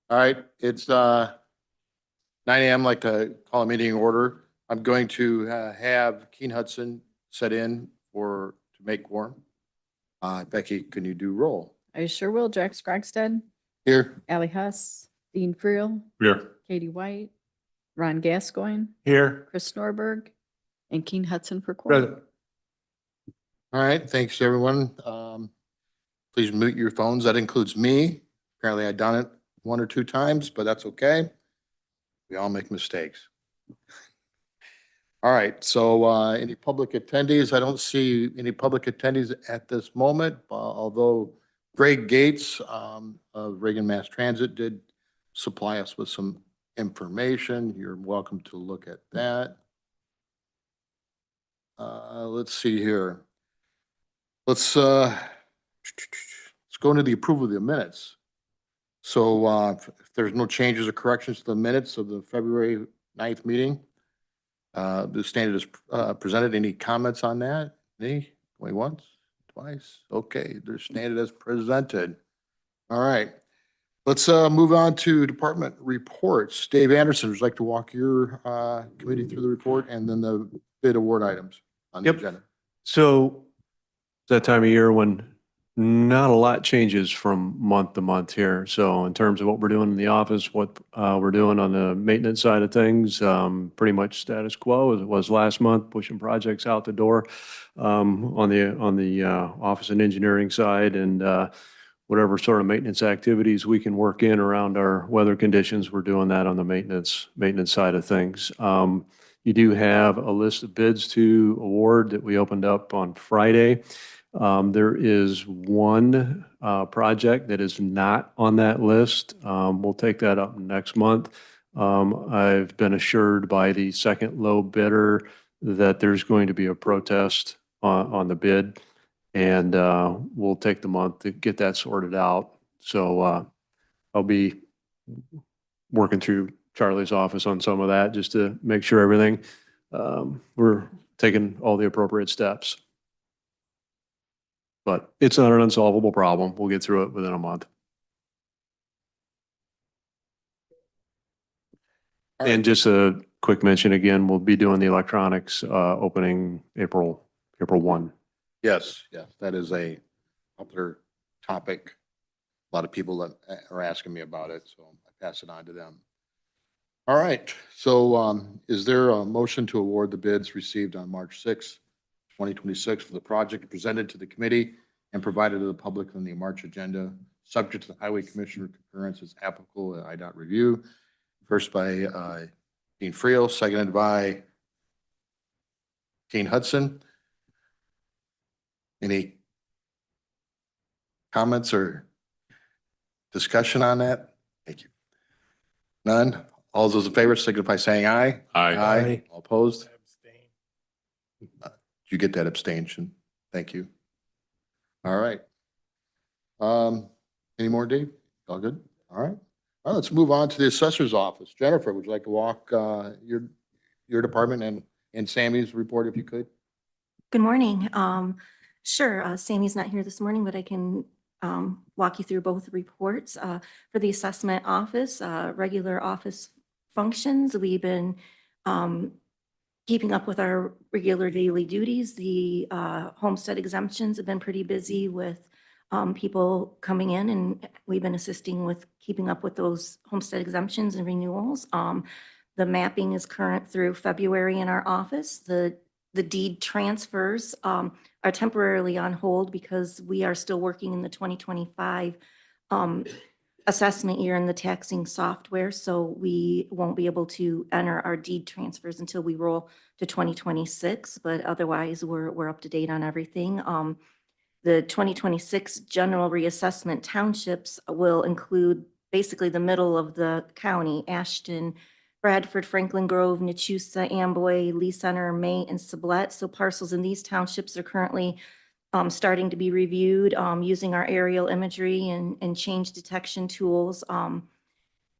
All right, it's 9 a.m. Like to call a meeting in order. I'm going to have Keen Hudson set in to make quorum. Becky, can you do roll? I sure will. Jack Scrogstead, Here. Allie Huss, Dean Friel, Here. Katie White, Ron Gascoigne, Here. Chris Norberg, and Keen Hudson for quorum. Present. All right, thanks everyone. Please mute your phones. That includes me. Apparently I've done it 1 or 2 times, but that's okay. We all make mistakes. All right, so any public attendees? I don't see any public attendees at this moment, although Greg Gates of Reagan Mass Transit did supply us with some information. You're welcome to look at that. Let's see here. Let's go into the approval of the minutes. So if there's no changes or corrections to the minutes of the February 9th meeting, the standard is presented. Any comments on that? Any? Going once, twice? Okay, they're standard as presented. All right. Let's move on to department reports. Dave Anderson, would you like to walk your committee through the report and then the bid award items on the agenda? So it's that time of year when not a lot changes from month to month here. So in terms of what we're doing in the office, what we're doing on the maintenance side of things, pretty much status quo as it was last month, pushing projects out the door on the office and engineering side, and whatever sort of maintenance activities we can work in around our weather conditions, we're doing that on the maintenance side of things. You do have a list of bids to award that we opened up on Friday. There is one project that is not on that list. We'll take that up next month. I've been assured by the second low bidder that there's going to be a protest on the bid, and we'll take the month to get that sorted out. So I'll be working through Charlie's office on some of that just to make sure everything, we're taking all the appropriate steps. But it's not an unsolvable problem. We'll get through it within a month. And just a quick mention again, we'll be doing the electronics opening April 1. Yes, that is a popular topic. A lot of people that are asking me about it, so I pass it on to them. All right, so is there a motion to award the bids received on March 6th, 2026 for the project presented to the committee and provided to the public on the March agenda, subject to the Highway Commissioner concurrence as applicable at IDOT review? First by Dean Friel, seconded by Keen Hudson. Any comments or discussion on that? Thank you. None? All those in favor signify by saying aye. Aye. All opposed? Did you get that abstention? Thank you. All right. Any more, Dave? All good? All right. All right, let's move on to the assessor's office. Jennifer, would you like to walk your department and Sammy's report if you could? Good morning. Sure, Sammy's not here this morning, but I can walk you through both reports. For the assessment office, regular office functions, we've been keeping up with our regular daily duties. The homestead exemptions have been pretty busy with people coming in, and we've been assisting with keeping up with those homestead exemptions and renewals. The mapping is current through February in our office. The deed transfers are temporarily on hold because we are still working in the 2025 assessment year in the taxing software. So we won't be able to enter our deed transfers until we roll to 2026, but otherwise we're up to date on everything. The 2026 general reassessment townships will include basically the middle of the county: Ashton, Bradford, Franklin Grove, Nachusa, Amboy, Lee Center, May, and Sublette. So parcels in these townships are currently starting to be reviewed using our aerial imagery and change detection tools.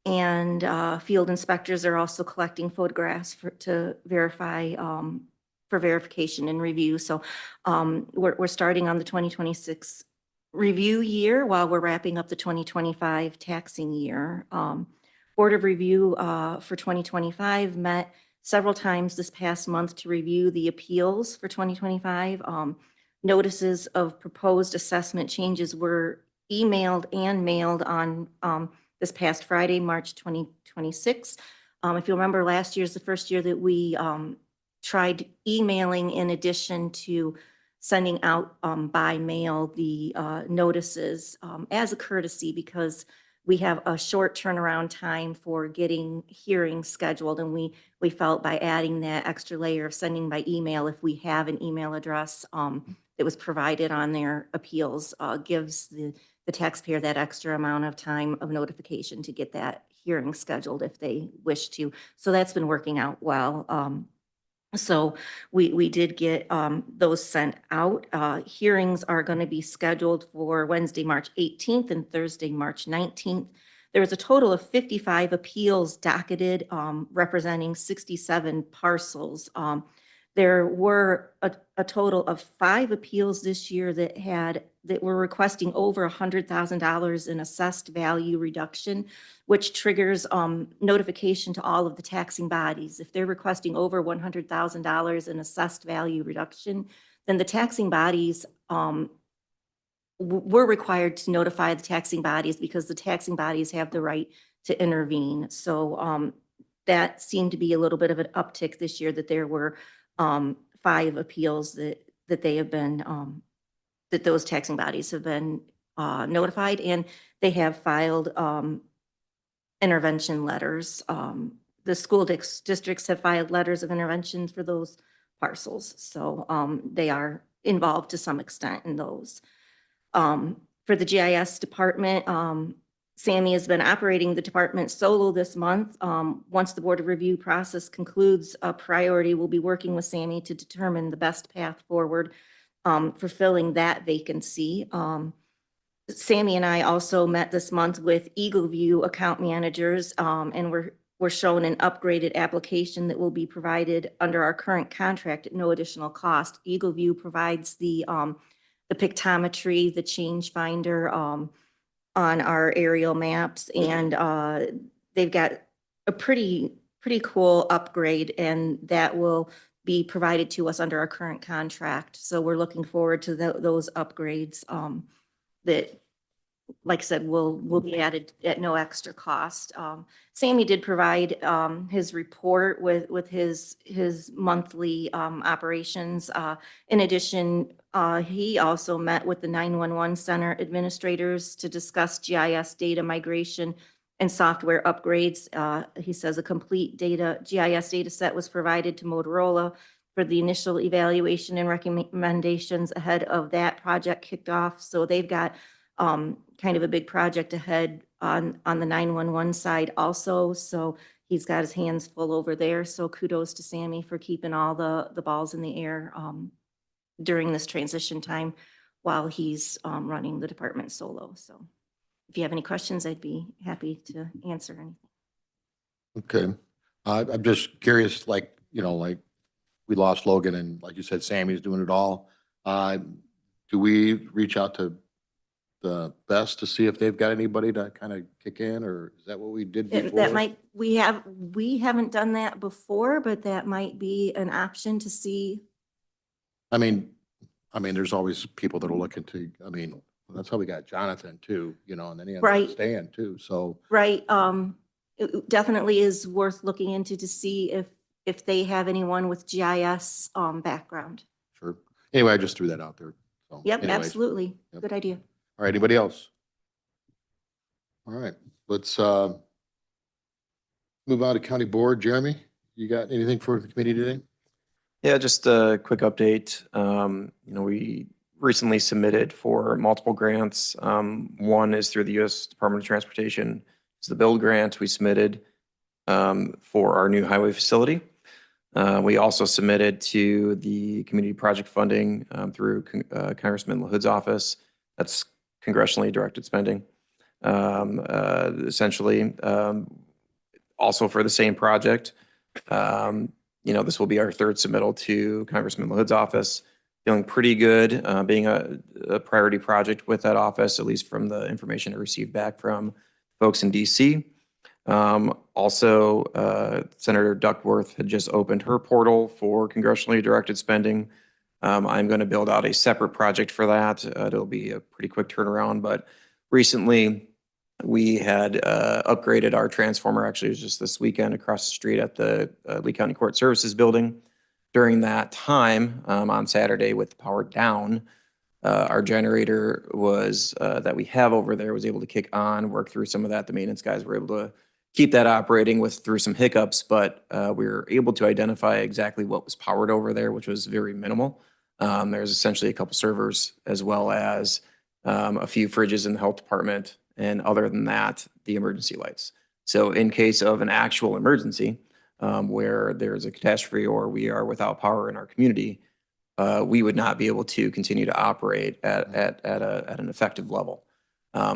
Field inspectors are also collecting photographs to verify for verification and review. So we're starting on the 2026 review year while we're wrapping up the 2025 taxing year. Board of Review for 2025 met several times this past month to review the appeals for 2025. Notices of proposed assessment changes were emailed and mailed on this past Friday, March 2026. If you remember, last year is the first year that we tried emailing in addition to sending out by mail the notices as a courtesy, because we have a short turnaround time for getting hearings scheduled. And we felt by adding that extra layer of sending by email, if we have an email address that was provided on their appeals, gives the taxpayer that extra amount of time of notification to get that hearing scheduled if they wish to. So that's been working out well. So we did get those sent out. Hearings are going to be scheduled for Wednesday, March 18th and Thursday, March 19th. There was a total of 55 appeals docketed, representing 67 parcels. There were a total of 5 appeals this year that were requesting over $100,000 in assessed value reduction, which triggers notification to all of the taxing bodies. If they're requesting over $100,000 in assessed value reduction, then the taxing bodies we're required to notify the taxing bodies, because the taxing bodies have the right to intervene. So that seemed to be a little bit of an uptick this year, that there were 5 appeals that they have been that those taxing bodies have been notified, and they have filed intervention letters. The school districts have filed letters of intervention for those parcels. So they are involved to some extent in those. For the GIS department, Sammy has been operating the department solo this month. Once the Board of Review process concludes, a priority will be working with Sammy to determine the best path forward for filling that vacancy. Sammy and I also met this month with Eagle View account managers, and we're shown an upgraded application that will be provided under our current contract at no additional cost. Eagle View provides the pictometry, the change finder on our aerial maps, and they've got a pretty cool upgrade, and that will be provided to us under our current contract. So we're looking forward to those upgrades that, like I said, will be added at no extra cost. Sammy did provide his report with his monthly operations. In addition, he also met with the 911 center administrators to discuss GIS data migration and software upgrades. He says a complete GIS data set was provided to Motorola for the initial evaluation and recommendations ahead of that project kicked off. So they've got kind of a big project ahead on the 911 side also. So he's got his hands full over there. So kudos to Sammy for keeping all the balls in the air during this transition time while he's running the department solo. So if you have any questions, I'd be happy to answer anything. Okay. I'm just curious, like we lost Logan, and like you said, Sammy's doing it all. Do we reach out to the best to see if they've got anybody to kind of kick in, or is that what we did before? We haven't done that before, but that might be an option to see. I mean, there's always people that are looking to, that's how we got Jonathan too, and then he ended up staying too, so. Right. It definitely is worth looking into to see if they have anyone with GIS background. Sure. Anyway, I just threw that out there. So Yep, anyways. absolutely. Yep. Good idea. All right, anybody else? All right, let's move on to county board. Jeremy, you got anything for the committee today? Yeah, just a quick update. We recently submitted for multiple grants. One is through the U.S. Department of Transportation. It's the build grant we submitted for our new highway facility. We also submitted to the community project funding through Congressman LaHood's office. That's congressionally directed spending. Essentially, also for the same project, this will be our 3rd submittal to Congressman LaHood's office. feeling pretty good, being a priority project with that office, at least from the information I received back from folks in DC. Also, Senator Duckworth had just opened her portal for congressionally directed spending. I'm going to build out a separate project for that. It'll be a pretty quick turnaround, but recently we had upgraded our transformer. Actually, it was just this weekend across the street at the Lee County Court Services Building. During that time, on Saturday with the power down, our generator was that we have over there was able to kick on, work through some of that. The maintenance guys were able to keep that operating through some hiccups, but we were able to identify exactly what was powered over there, which was very minimal. There's essentially a couple servers as well as a few fridges in the health department, and other than that, the emergency lights. So in case of an actual emergency, where there's a catastrophe or we are without power in our community, we would not be able to continue to operate at an effective level.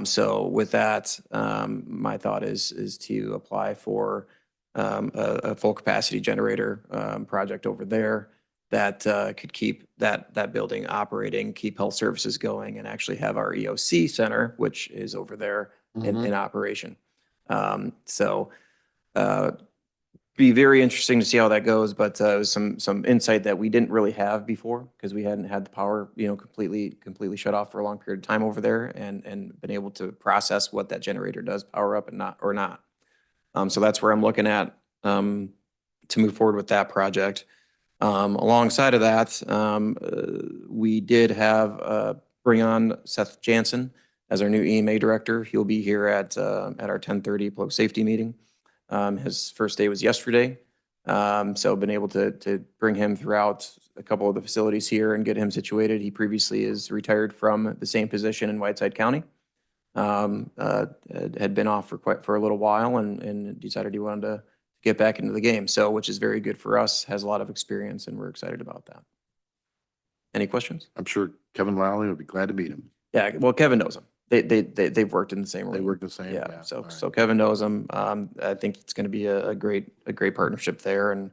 So with that, my thought is to apply for a full capacity generator project over there that could keep that building operating, keep health services going, and actually have our EOC center, which is over there in operation. So be very interesting to see how that goes, but it was some insight that we didn't really have before because we hadn't had the power, completely shut off for a long period of time over there, and been able to process what that generator does power up and not. So that's where I'm looking at to move forward with that project. Alongside of that, we did have bring on Seth Jansen as our new EMA director. He'll be here at our 10:30 public safety meeting. His first day was yesterday. So been able to bring him throughout a couple of the facilities here and get him situated. He previously is retired from the same position in Whiteside County. Had been off for a little while and decided he wanted to get back into the game. So, which is very good for us, has a lot of experience, and we're excited about that. Any questions? I'm sure Kevin Lally would be glad to meet him. Yeah, well, Kevin knows him. They've worked in the same room. They work the same? Yeah, all right. so Kevin knows him. I think it's going to be a great partnership there, and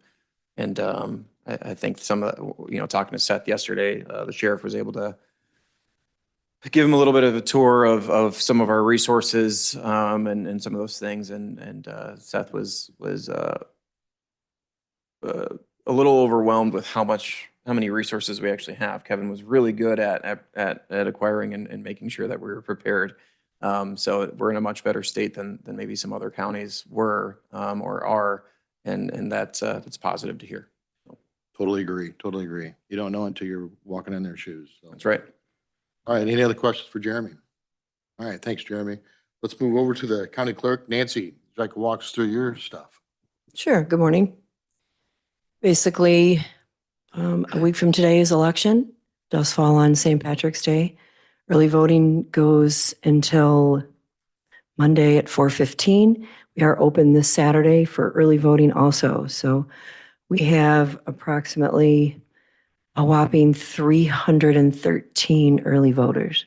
I think some of the, talking to Seth yesterday, the sheriff was able to give him a little bit of a tour of some of our resources and some of those things, and Seth was a little overwhelmed with how many resources we actually have. Kevin was really good at acquiring and making sure that we were prepared. So we're in a much better state than maybe some other counties were or are, and that's positive to hear. Totally agree. You don't know until you're walking in their shoes. So. That's right. All right, any other questions for Jeremy? All right, thanks, Jeremy. Let's move over to the county clerk. Nancy, would you like to walk us through your stuff? Sure. Good morning. Basically, a week from today is election. Does fall on St. Patrick's Day. Early voting goes until Monday at 4:15. We are open this Saturday for early voting also. So we have approximately a whopping 313 early voters.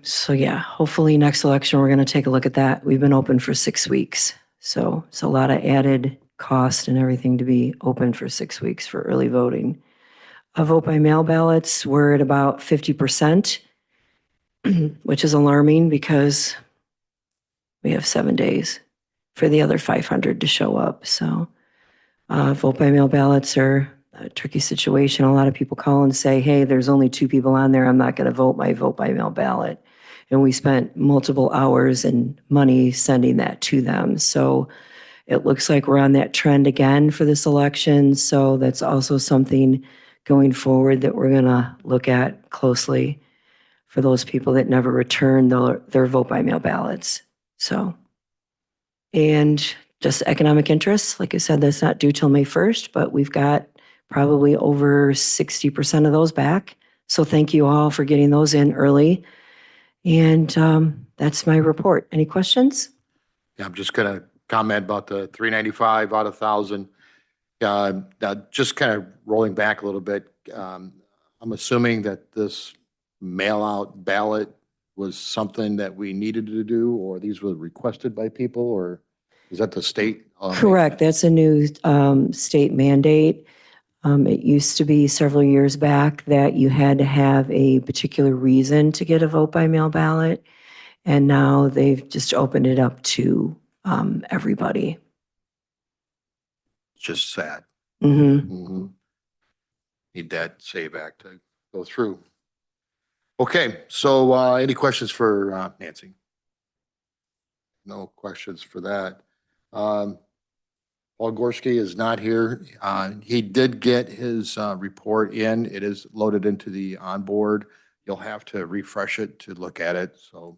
So yeah, hopefully next election, we're going to take a look at that. We've been open for 6 weeks. So it's a lot of added cost and everything to be open for 6 weeks for early voting. Vote by mail ballots, we're at about 50%, which is alarming because we have 7 days for the other 500 to show up. So vote by mail ballots are a tricky situation. A lot of people call and say, hey, there's only 2 people on there. I'm not going to vote my vote by mail ballot. And we spent multiple hours and money sending that to them. So it looks like we're on that trend again for this election. So that's also something going forward that we're going to look at closely for those people that never return their vote by mail ballots. So, and just economic interests, like I said, that's not due till May 1st, but we've got probably over 60% of those back. So thank you all for getting those in early. And that's my report. Any questions? Yeah, I'm just going to comment about the 395 out of 1,000. Just kind of rolling back a little bit. I'm assuming that this mail-out ballot was something that we needed to do, or these were requested by people, or is that the state? Correct. That's a new state mandate. It used to be several years back that you had to have a particular reason to get a vote by mail ballot. And now they've just opened it up to everybody. It's just sad. Mhm. Mhm. Need that SAVE Act to go through. Okay, so any questions for Nancy? No questions for that. Paul Gorski is not here. He did get his report in. It is loaded into the onboard. You'll have to refresh it to look at it, so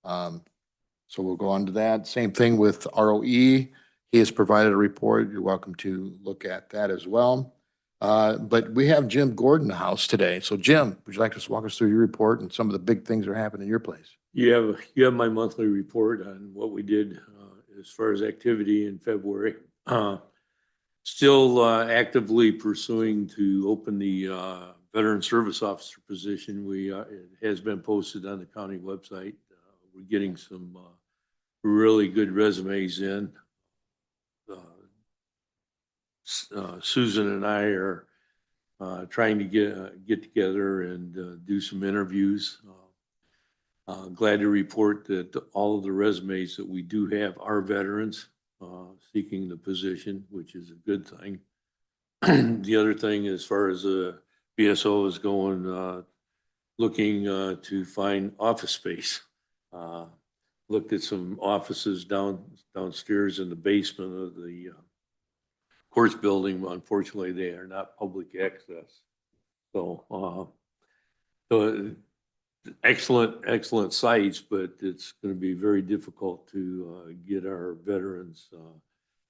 we'll go on to that. Same thing with ROE. He has provided a report. You're welcome to look at that as well. But we have Jim Gordon in the house today. So Jim, would you like to walk us through your report and some of the big things that are happening in your place? You have my monthly report on what we did as far as activity in February. Still actively pursuing to open the veteran service officer position. It has been posted on the county website. We're getting some really good resumes in. Susan and I are trying to get together and do some interviews. Glad to report that all of the resumes that we do have are veterans seeking the position, which is a good thing. The other thing, as far as BSO is going, looking to find office space. Looked at some offices downstairs in the basement of the courts building. Unfortunately, they are not public access. So excellent sites, but it's going to be very difficult to get our veterans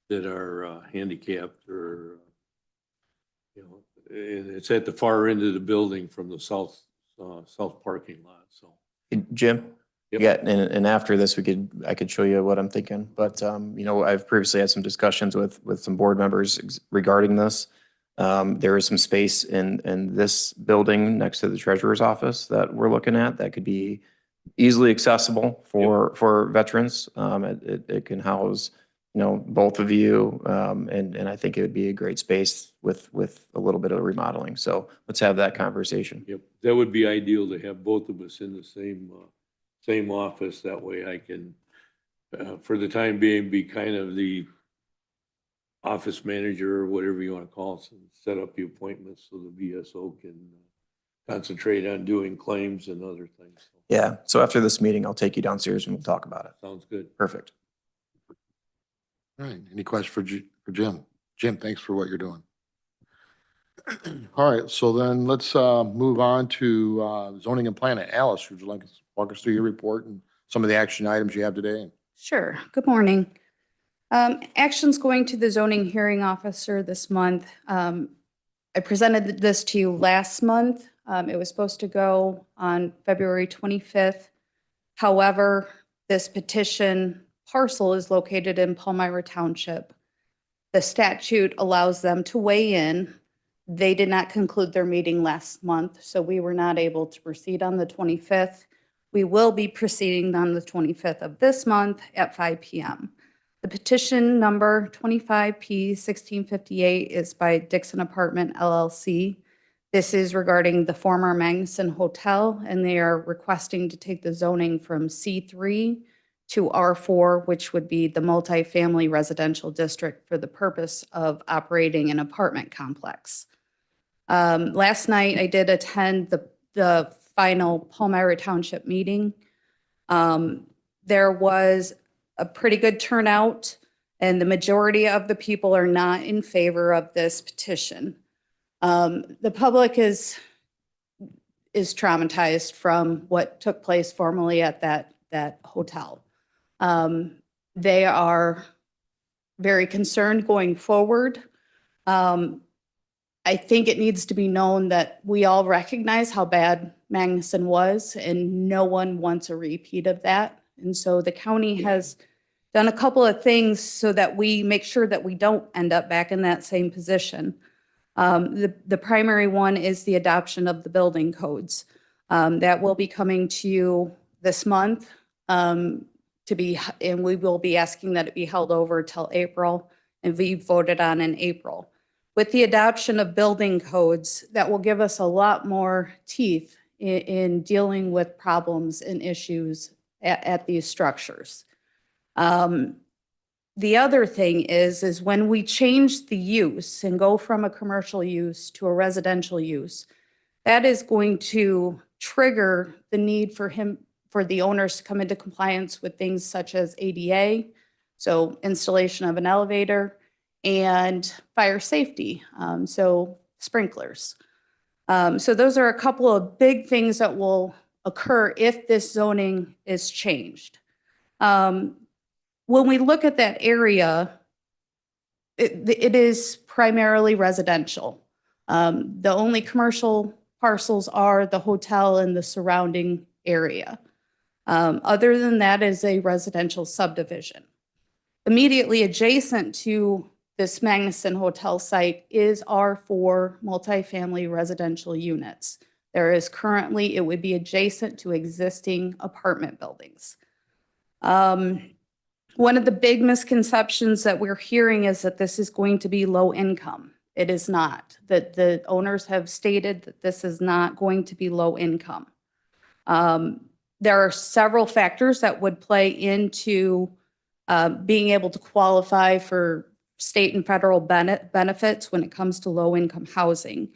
that are handicapped or, and it's at the far end of the building from the south parking lot. So, Jim? Yep. Yeah, and after this, I could show you what I'm thinking. But, I've previously had some discussions with some board members regarding this. There is some space in this building next to the treasurer's office that we're looking at that could be easily accessible for veterans. It can house, both of you. And I think it would be a great space with a little bit of remodeling. So let's have that conversation. yep, that would be ideal to have both of us in the same office. That way I can, for the time being, be kind of the office manager or whatever you want to call it, and set up the appointments so the VSO can concentrate on doing claims and other things. Yeah. So after this meeting, I'll take you downstairs and we'll talk about it. Sounds good. Perfect. All right, any questions for Jim? Jim, thanks for what you're doing. All right, so then let's move on to zoning and planning. Alice, would you like to walk us through your report and some of the action items you have today? Sure. Good morning. Actions going to the zoning hearing officer this month. I presented this to you last month. It was supposed to go on February 25th. However, this petition parcel is located in Palmyra Township. The statute allows them to weigh in. They did not conclude their meeting last month, so we were not able to proceed on the 25th. We will be proceeding on the 25th of this month at 5 p.m. The petition number 25P1658 is by Dixon Apartment LLC. This is regarding the former Magnuson Hotel, and they are requesting to take the zoning from C3 to R4, which would be the multifamily residential district for the purpose of operating an apartment complex. Last night, I did attend the final Palmyra Township meeting. There was a pretty good turnout, and the majority of the people are not in favor of this petition. The public is traumatized from what took place formerly at that hotel. They are very concerned going forward. I think it needs to be known that we all recognize how bad Magnuson was, and no one wants a repeat of that. And so the county has done a couple of things so that we make sure that we don't end up back in that same position. The primary one is the adoption of the building codes. That will be coming to you this month and we will be asking that it be held over till April and be voted on in April. with the adoption of building codes, that will give us a lot more teeth in dealing with problems and issues at these structures. The other thing is when we change the use and go from a commercial use to a residential use, that is going to trigger the need for the owners to come into compliance with things such as ADA, so installation of an elevator, and fire safety, so sprinklers. So those are a couple of big things that will occur if this zoning is changed. When we look at that area, it is primarily residential. The only commercial parcels are the hotel and the surrounding area. Other than that is a residential subdivision. Immediately adjacent to this Magnuson Hotel site is R4 multifamily residential units. There is currently, it would be adjacent to existing apartment buildings. One of the big misconceptions that we're hearing is that this is going to be low income. It is not. That the owners have stated that this is not going to be low income. There are several factors that would play into being able to qualify for state and federal benefits when it comes to low income housing.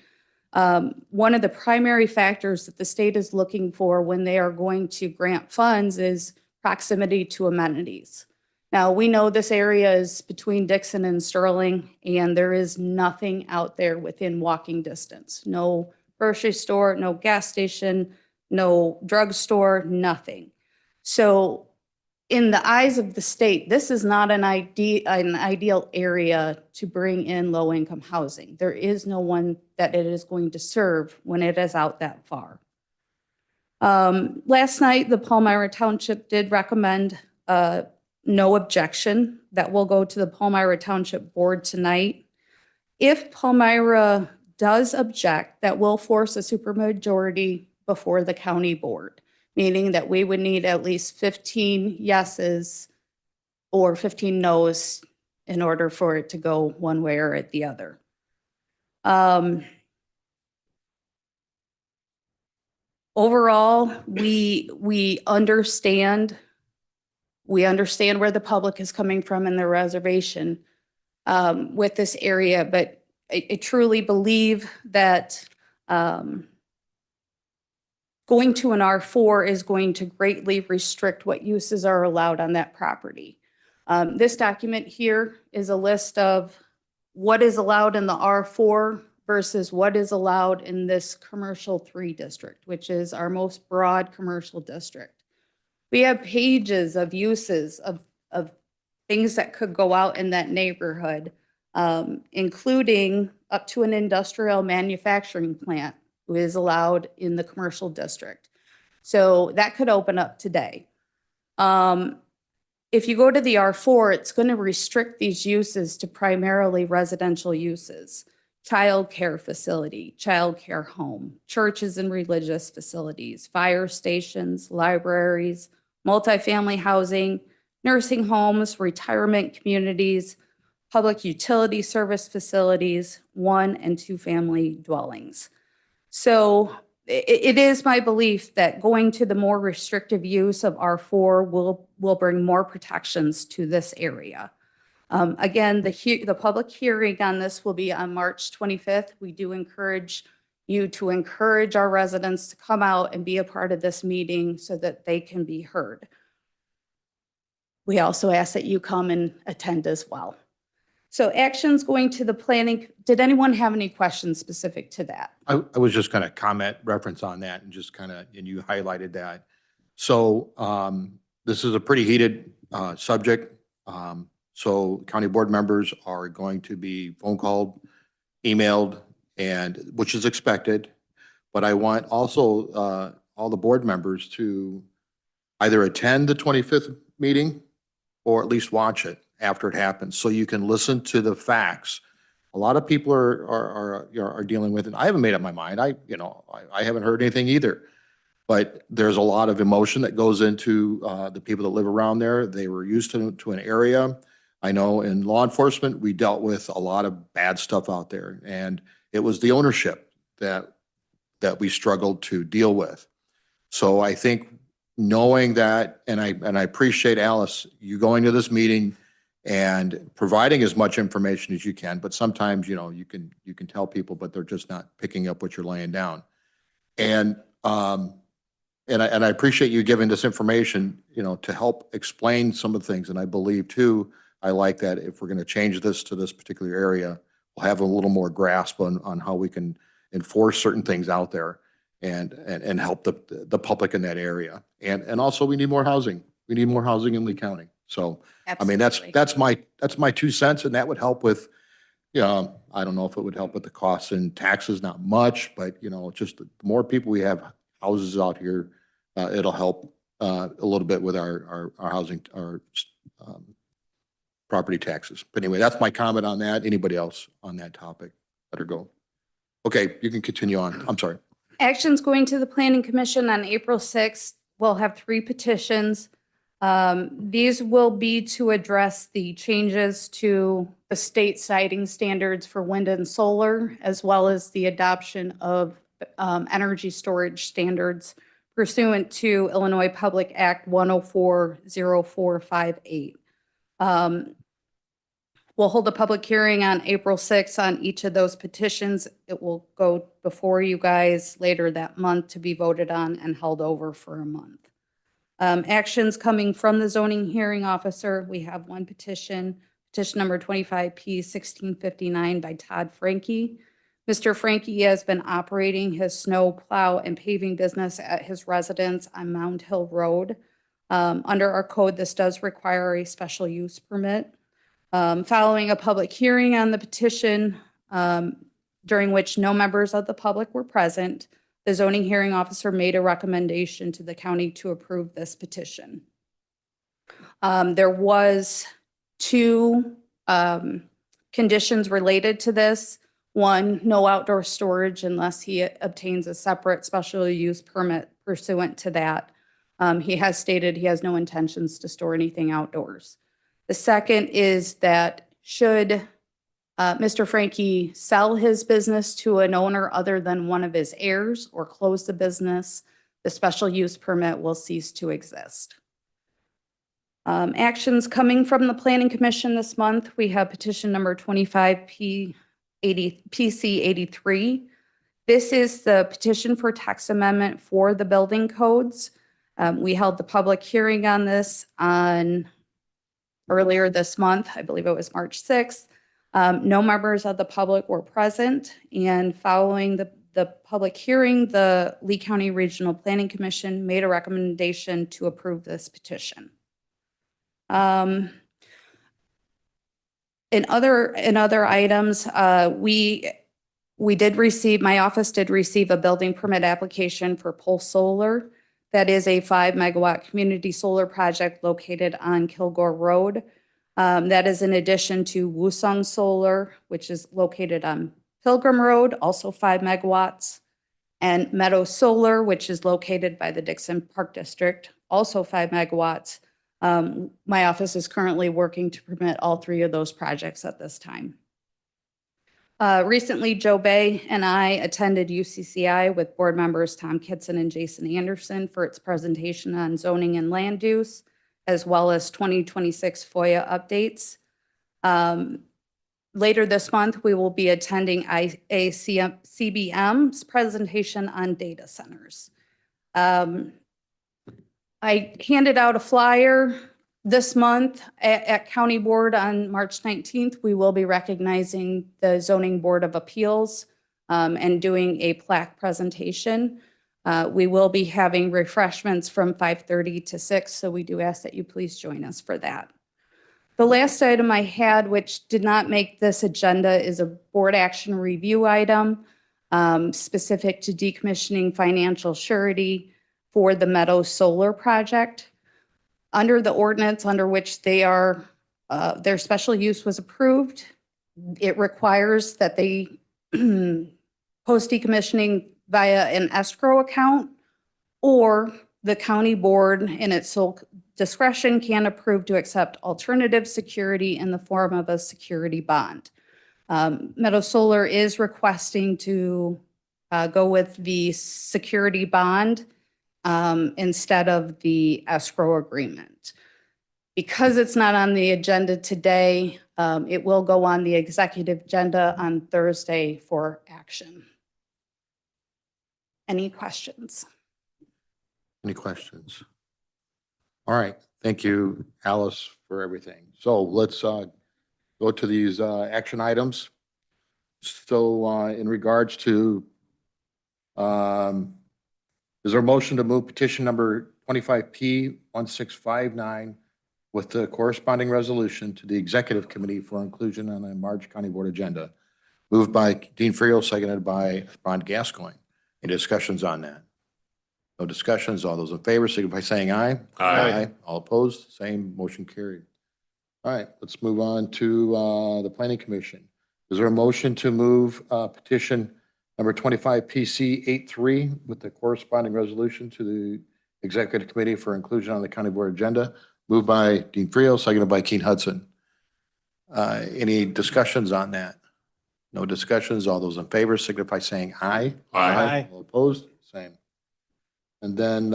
One of the primary factors that the state is looking for when they are going to grant funds is proximity to amenities. Now, we know this area is between Dixon and Sterling, and there is nothing out there within walking distance. No grocery store, no gas station, no drugstore, nothing. So in the eyes of the state, this is not an ideal area to bring in low-income housing. There is no one that it is going to serve when it is out that far. Last night, the Palmyra Township did recommend no objection. That will go to the Palmyra Township Board tonight. If Palmyra does object, that will force a supermajority before the county board, meaning that we would need at least 15 yeses or 15 noes in order for it to go one way or the other. Overall, we understand where the public is coming from in their reservation with this area, but I truly believe that going to an R4 is going to greatly restrict what uses are allowed on that property. This document here is a list of what is allowed in the R4 versus what is allowed in this commercial 3 district, which is our most broad commercial district. We have pages of uses of things that could go out in that neighborhood, including up to an industrial manufacturing plant who is allowed in the commercial district. So that could open up today. If you go to the R4, it's going to restrict these uses to primarily residential uses, childcare facility, childcare home, churches and religious facilities, fire stations, libraries, multifamily housing, nursing homes, retirement communities, public utility service facilities, 1 and 2 family dwellings. So it is my belief that going to the more restrictive use of R4 will bring more protections to this area. Again, the public hearing on this will be on March 25th. We do encourage you to encourage our residents to come out and be a part of this meeting so that they can be heard. We also ask that you come and attend as well. So actions going to the planning. Did anyone have any questions specific to that? I was just going to comment reference on that and just kind of, and you highlighted that. So this is a pretty heated subject. So county board members are going to be phone called, emailed, and which is expected. But I want also all the board members to either attend the 25th meeting or at least watch it after it happens, so you can listen to the facts. A lot of people are dealing with it. I haven't made up my mind. I haven't heard anything either. But there's a lot of emotion that goes into the people that live around there. They were used to an area. I know in law enforcement, we dealt with a lot of bad stuff out there, and it was the ownership that we struggled to deal with. So I think knowing that, and I appreciate Alice, you going to this meeting and providing as much information as you can, but sometimes, you know, you can tell people, but they're just not picking up what you're laying down. And I appreciate you giving this information, you know, to help explain some of the things. And I believe too, I like that if we're going to change this to this particular area, we'll have a little more grasp on how we can enforce certain things out there and help the public in that area. And also we need more housing. We need more housing in Lee County. So, I mean, Absolutely. that's my 2 cents, and that would help with, you know, I don't know if it would help with the costs and taxes, not much, but you know, just the more people we have houses out here, it'll help a little bit with our housing, our property taxes. But anyway, that's my comment on that. Anybody else on that topic? Let her go. Okay, you can continue on. I'm sorry. Actions going to the Planning Commission on April 6th. We'll have 3 petitions. These will be to address the changes to the state siting standards for wind and solar, as well as the adoption of energy storage standards pursuant to Illinois Public Act 1040458. We'll hold a public hearing on April 6th on each of those petitions. It will go before you guys later that month to be voted on and held over for a month. Actions coming from the zoning hearing officer. We have 1 petition, petition number 25P1659 by Todd Frankie. Mr. Frankie has been operating his snow plow and paving business at his residence on Mound Hill Road. Under our code, this does require a special use permit. Following a public hearing on the petition, during which no members of the public were present, the zoning hearing officer made a recommendation to the county to approve this petition. There was 2 conditions related to this. 1, no outdoor storage unless he obtains a separate special use permit pursuant to that. He has stated he has no intentions to store anything outdoors. The second is that should Mr. Frankie sell his business to an owner other than one of his heirs or close the business, the special use permit will cease to exist. Actions coming from the Planning Commission this month, we have petition number 25PC83. This is the petition for text amendment for the building codes. We held the public hearing on this earlier this month. I believe it was March 6th. No members of the public were present, and following the public hearing, the Lee County Regional Planning Commission made a recommendation to approve this petition. In other items, we did receive, my office did receive a building permit application for Pulse Solar. That is a 5 megawatt community solar project located on Kilgore Road. That is in addition to Woosung Solar, which is located on Pilgrim Road, also 5 megawatts, and Meadow Solar, which is located by the Dixon Park District, also 5 megawatts. My office is currently working to permit all 3 of those projects at this time. Recently, Joe Bay and I attended UCCI with board members Tom Kitson and Jason Anderson for its presentation on zoning and land use, as well as 2026 FOIA updates. Later this month, we will be attending CBM's presentation on data centers. I handed out a flyer this month at County Board on March 19th. We will be recognizing the Zoning Board of Appeals and doing a plaque presentation. We will be having refreshments from 5:30 to 6, so we do ask that you please join us for that. The last item I had, which did not make this agenda, is a board action review item specific to decommissioning financial surety for the Meadow Solar project. Under the ordinance under which they are, their special use was approved, it requires that they post decommissioning via an escrow account or the county board in its sole discretion can approve to accept alternative security in the form of a security bond. Meadow Solar is requesting to go with the security bond instead of the escrow agreement. Because it's not on the agenda today, it will go on the executive agenda on Thursday for action. Any questions? Any questions? All right, thank you, Alice, for everything. So let's go to these action items. So in regards to, is there a motion to move petition number 25P1659 with the corresponding resolution to the executive committee for inclusion on the Marge County Board agenda? Moved by Dean Friel, seconded by Ron Gascoigne. Any discussions on that? No discussions. All those in favor, signify by saying aye. Aye. All opposed, same, motion carried. All right, let's move on to the planning commission. Is there a motion to move petition number 25PC83 with the corresponding resolution to the executive committee for inclusion on the county board agenda? Moved by Dean Friel, seconded by Keene Hudson. Any discussions on that? No discussions. All those in favor signify by saying aye. Aye. All opposed, same. And then,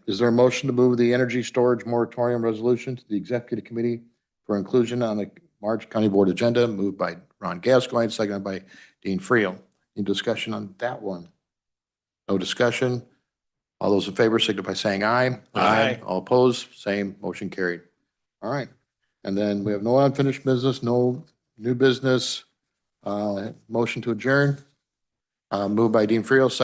is there a motion to move the energy storage moratorium resolution to the executive committee for inclusion on the Marge County Board agenda? Moved by Ron Gascoigne, seconded by Dean Friel. Any discussion on that one? No discussion. All those in favor signify by saying aye. Aye. All opposed, same, motion carried. All right. And then we have no unfinished business, no new business. Motion to adjourn. Moved by Dean Friel,